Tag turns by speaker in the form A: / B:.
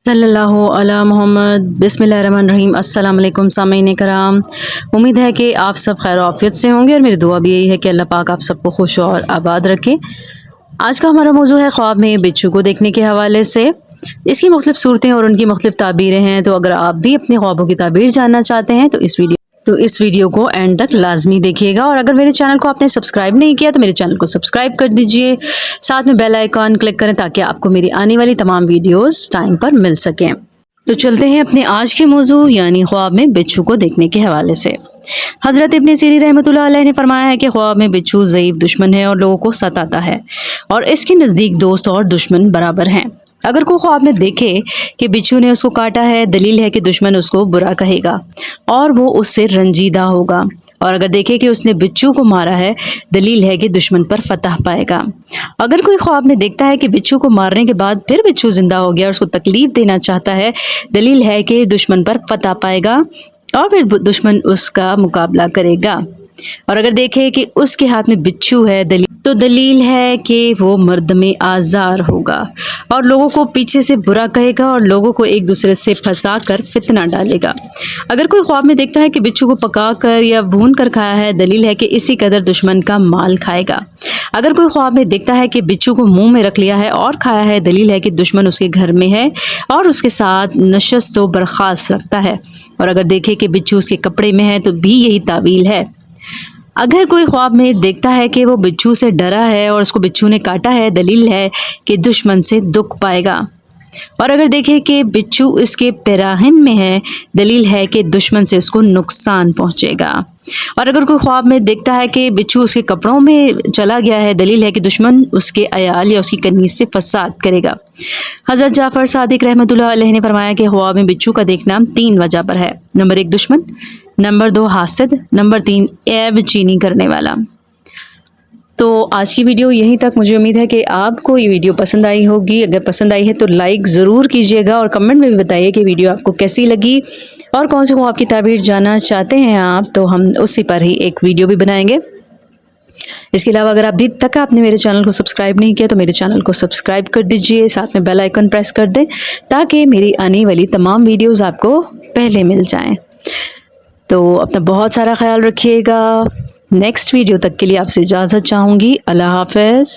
A: صلی اللہ علی محمد بسم اللہ الرحمن الرحیم۔ السلام علیکم سامعین کرام، امید ہے کہ آپ سب خیر و عافیت سے ہوں گے، اور میری دعا بھی یہی ہے کہ اللہ پاک آپ سب کو خوش اور آباد رکھے۔ آج کا ہمارا موضوع ہے خواب میں بچھو کو دیکھنے کے حوالے سے۔ اس کی مختلف صورتیں اور ان کی مختلف تعبیریں ہیں، تو اگر آپ بھی اپنے خوابوں کی تعبیر جاننا چاہتے ہیں تو اس ویڈیو کو اینڈ تک لازمی دیکھیے گا، اور اگر میرے چینل کو آپ نے سبسکرائب نہیں کیا تو میرے چینل کو سبسکرائب کر دیجئے، ساتھ میں بیل آئیکن کلک کریں تاکہ آپ کو میری آنے والی تمام ویڈیوز ٹائم پر مل سکیں۔ تو چلتے ہیں اپنے آج کے موضوع یعنی خواب میں بچھو کو دیکھنے کے حوالے سے۔ حضرت ابن سیرین رحمۃ اللہ علیہ نے فرمایا ہے کہ خواب میں بچھو ضعیف دشمن ہے اور لوگوں کو ستاتا ہے، اور اس کے نزدیک دوست اور دشمن برابر ہیں۔ اگر کوئی خواب میں دیکھے کہ بچھو نے اس کو کاٹا ہے، دلیل ہے کہ دشمن اس کو برا کہے گا اور وہ اس سے رنجیدہ ہوگا، اور اگر دیکھے کہ اس نے بچھو کو مارا ہے، دلیل ہے کہ دشمن پر فتح پائے گا۔ اگر کوئی خواب میں دیکھتا ہے کہ بچھو کو مارنے کے بعد پھر بچھو زندہ ہو گیا اور اس کو تکلیف دینا چاہتا ہے، دلیل ہے کہ دشمن پر فتح پائے گا اور پھر دشمن اس کا مقابلہ کرے گا۔ اور اگر دیکھے کہ اس کے ہاتھ میں بچھو ہے، دلیل ہے کہ وہ مردم آزار ہوگا اور لوگوں کو پیچھے سے برا کہے گا اور لوگوں کو ایک دوسرے سے پھنسا کر فتنہ ڈالے گا۔ اگر کوئی خواب میں دیکھتا ہے کہ بچھو کو پکا کر یا بھون کر کھایا ہے، دلیل ہے کہ اسی قدر دشمن کا مال کھائے گا۔ اگر کوئی خواب میں دیکھتا ہے کہ بچھو کو منہ میں رکھ لیا ہے اور کھایا ہے، دلیل ہے کہ دشمن اس کے گھر میں ہے اور اس کے ساتھ نشست و برخاست رکھتا ہے، اور اگر دیکھے کہ بچھو اس کے کپڑے میں ہے تو بھی یہی تعویل ہے۔ اگر کوئی خواب میں دیکھتا ہے کہ وہ بچھو سے ڈرا ہے اور اس کو بچھو نے کاٹا ہے، دلیل ہے کہ دشمن سے دکھ پائے گا، اور اگر دیکھے کہ بچھو اس کے پیراہن میں ہے، دلیل ہے کہ دشمن سے اس کو نقصان پہنچے گا۔ اور اگر کوئی خواب میں دیکھتا ہے کہ بچھو اس کے کپڑوں میں چلا گیا ہے، دلیل ہے کہ دشمن اس کے عیال یا اس کی کنیز سے فساد کرے گا۔ حضرت جعفر صادق رحمۃ اللہ علیہ نے فرمایا کہ خواب میں بچھو کا دیکھنا 3 وجہ پر ہے: نمبر 1 دشمن، نمبر 2 حاسد، نمبر 3 عیب چینی کرنے والا۔ تو آج کی ویڈیو یہیں تک۔ مجھے امید ہے کہ آپ کو یہ ویڈیو پسند آئی ہوگی۔ اگر پسند آئی ہے تو لائک ضرور کیجیے گا، اور کمنٹ میں بھی بتائیے کہ ویڈیو آپ کو کیسی لگی اور کون سے خواب کی تعبیر جاننا چاہتے ہیں آپ، تو ہم اسی پر ہی ایک ویڈیو بھی بنائیں گے۔ اس کے علاوہ اگر ابھی تک آپ نے میرے چینل کو سبسکرائب نہیں کیا تو میرے چینل کو سبسکرائب کر دیجئے، ساتھ میں بیل آئیکن پریس کر دیں تاکہ میری آنے والی تمام ویڈیوز آپ کو پہلے مل جائیں۔ تو اپنا بہت سارا خیال رکھیے گا۔ نیکسٹ ویڈیو تک کے لیے آپ سے اجازت چاہوں گی۔ اللہ حافظ۔